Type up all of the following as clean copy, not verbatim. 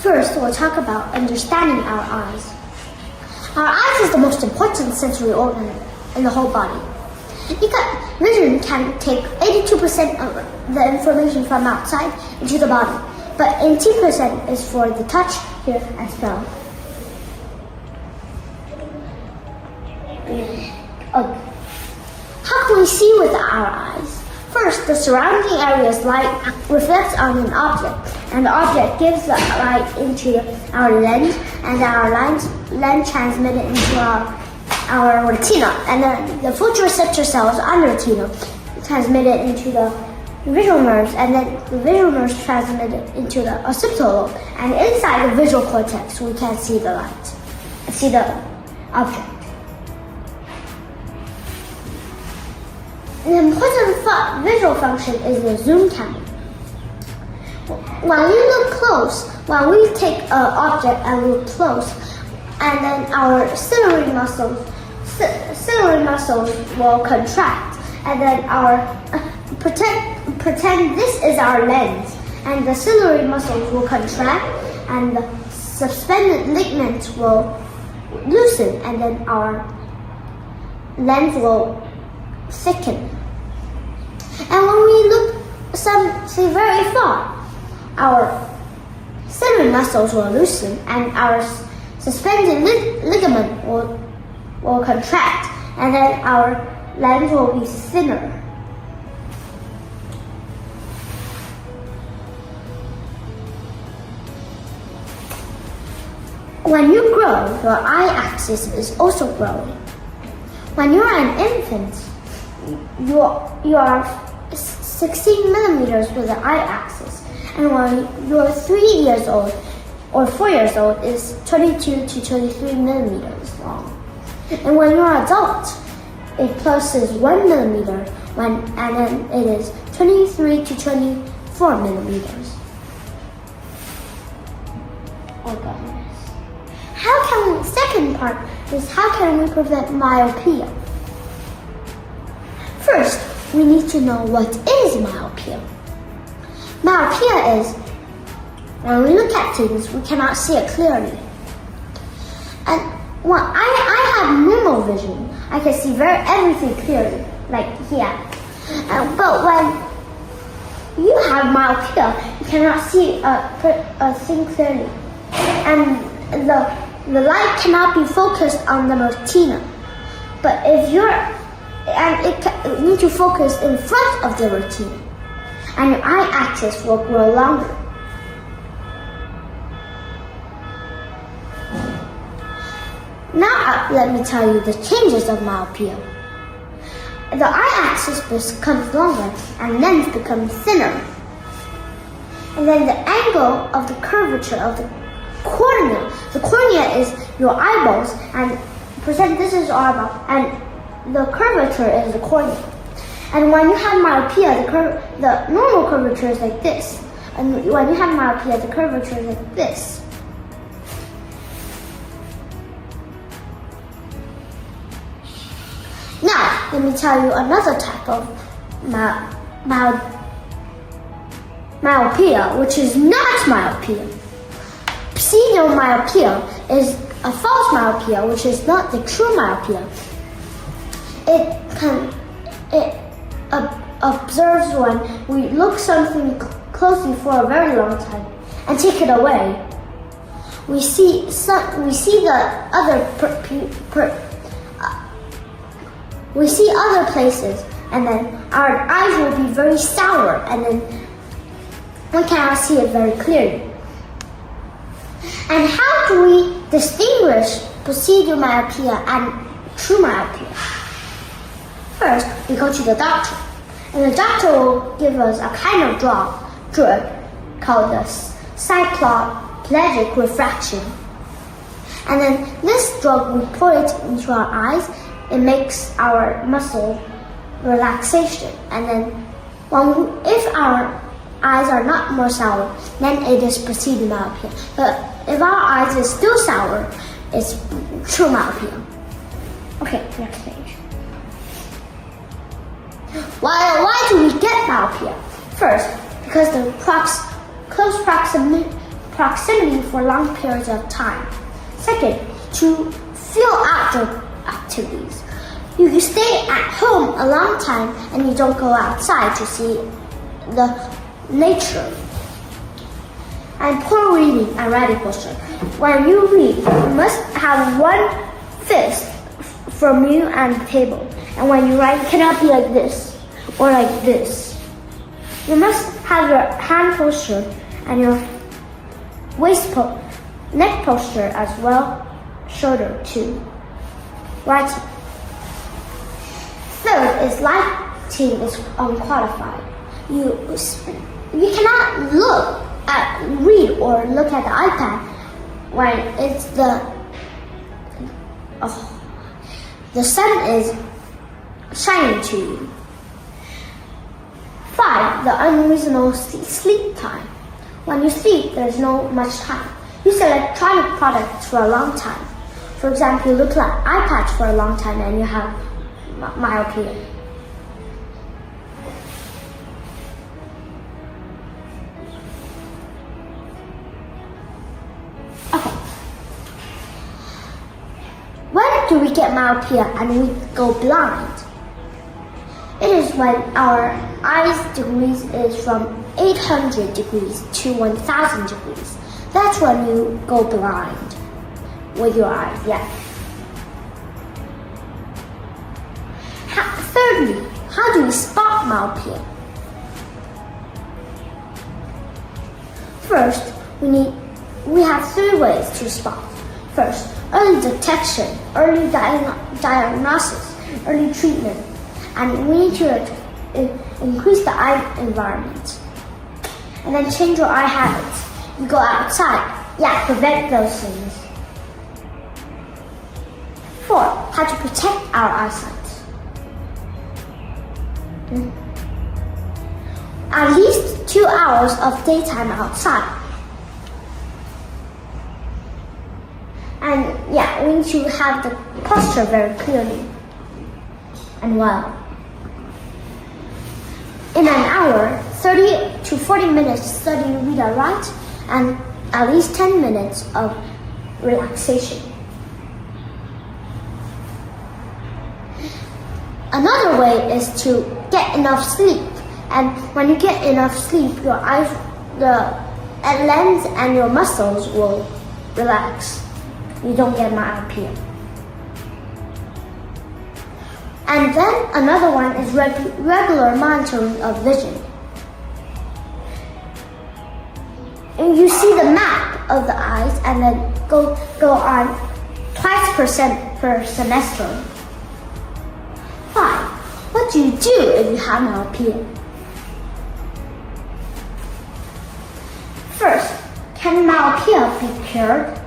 First, we'll talk about understanding our eyes. Our eyes is the most important sensory organ in the whole body. Vision can take 82% of the information from outside into the body, but 18% is for the touch, hear, and smell. How can we see with our eyes? First, the surrounding area's light reflects on an object, and the object gives the light into our lens, and our lens transmit it into our retina, and then the photoreceptor cells on the retina transmit it into the visual nerves, and then the visual nerves transmit it into the occipital lobe, and inside the visual cortex we can see the light, see the object. An important visual function is the zoom camera. When we look close, when we take an object and look close, and then our ciliary muscles will contract, and then our pretend this is our lens, and the ciliary muscles will contract, and the suspended ligaments will loosen, and then our lens will thicken. And when we look see very far, our ciliary muscles will loosen, and our suspended ligament will contract, and then our lens will be thinner. When you grow, your eye axis is also growing. When you are an infant, you are 16 millimeters with the eye axis, and when you are 3 years old or 4 years old, is 22 to 23 millimeters long. And when you are adult, it plus 1 millimeter, and then it is 23 to 24 millimeters. Oh goodness. Second part is how can we prevent myopia? First, we need to know what is myopia. Myopia is when we look at things, we cannot see it clearly. And when I have normal vision, I can see everything clearly, like here. But when you have myopia, you cannot see a thing clearly, and the light cannot be focused on the retina. But if it need to focus in front of the retina, and your eye axis will grow longer. Now let me tell you the changes of myopia. The eye axis becomes longer and lens becomes thinner. And then the angle of the curvature of the cornea. The cornea is your eyeballs, and pretend this is our eyeball, and the curvature is the cornea. And when you have myopia, the normal curvature is like this. And when you have myopia, the curvature is like this. Now, let me tell you another type of myopia, which is not myopia. Pseudomyopia is a false myopia, which is not the true myopia. It observes when we look something closely for a very long time and take it away. We see other places, and then our eyes will be very sour, and then we cannot see it very clearly. And how do we distinguish pseudomyopia and true myopia? First, we go to the doctor, and the doctor will give us a kind of drug called the cycloplegic refraction. And then this drug, we put it into our eyes. It makes our muscle relaxation. And then if our eyes are not more sour, then it is pseudomyopia. But if our eyes is still sour, it's true myopia. Okay, next page. Why do we get myopia? First, because the close proximity proximity for long periods of time. Second, to fill outdoor activities. You stay at home a long time and you don't go outside to see the nature. And poor reading and writing posture. When you read, you must have one fist from you and the table. And when you write, it cannot be like this or like this. You must have your hand posture and your neck posture as well, shoulder too. Writing. Third is lighting is unqualified. You cannot read or look at the iPad when it's the sun is shining to you. 5. The unreasonable sleep time. When you sleep, there's no much time. Use electronic products for a long time. For example, you look at iPads for a long time and you have myopia. Okay. When do we get myopia and we go blind? It is when our eyes degrees is from 800 degrees to 1000 degrees. That's when you go blind with your eyes, yeah. Thirdly, how do we spot myopia? First, we have 3 ways to spot. First, early detection, early diagnosis, early treatment, and we need to increase the eye environment. And then change your eye habits. You go outside, prevent those things. 4, how to protect our eyesight. At least 2 hours of daytime outside. And we need to have the posture very clearly and well. In an hour, 30 to 40 minutes study, read, or write, and at least 10 minutes of relaxation. Another way is to get enough sleep. And when you get enough sleep, your eyes, the lens and your muscles will relax. You don't get myopia. And then another one is regular monitoring of vision. And you see the map of the eyes and then go on twice per semester. 5. What do you do if you have myopia? First, can myopia be cured?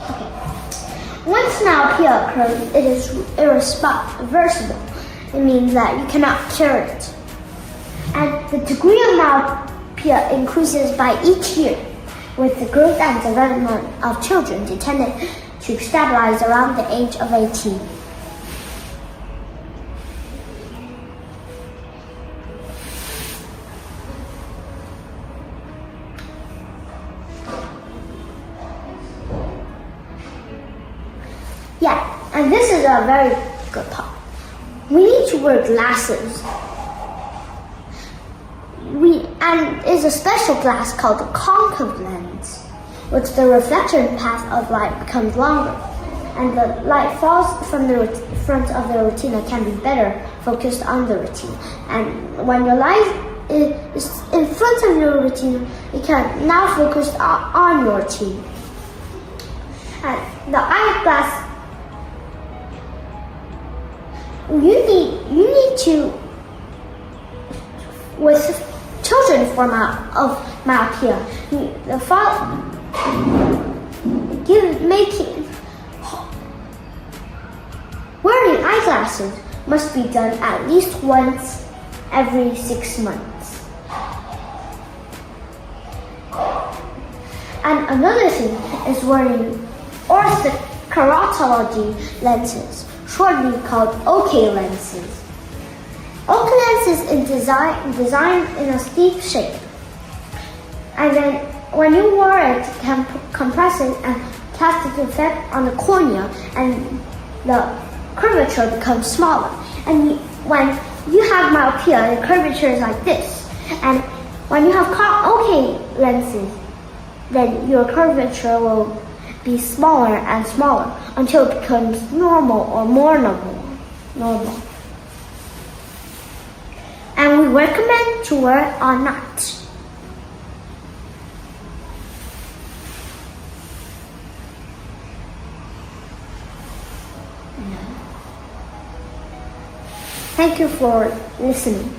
Okay. Once myopia occurs, it is irreversible. It means that you cannot cure it. And the degree of myopia increases by each year, with the growth and development of children intended to stabilize around the age of 18. And this is a very good part. We need to wear glasses. And is a special glass called the concave lens, which the reflection path of light becomes longer, and the light falls from the front of the retina can be better focused on the retina. And when your light is in front of your retina, it can now focus on your retina. And the eyeglass. You need to, with children of myopia, wearing eyeglasses must be done at least once every 6 months. And another thing is wearing orthokeratology lenses, shortly called OK lenses. OK lenses is designed in a sleeve shape. And then when you wear it, can compress it and plastic effect on the cornea, and the curvature becomes smaller. And when you have myopia, the curvature is like this. And when you have okay lenses, then your curvature will be smaller and smaller until it becomes normal or more normal. And we recommend to wear it or not. Thank you for listening.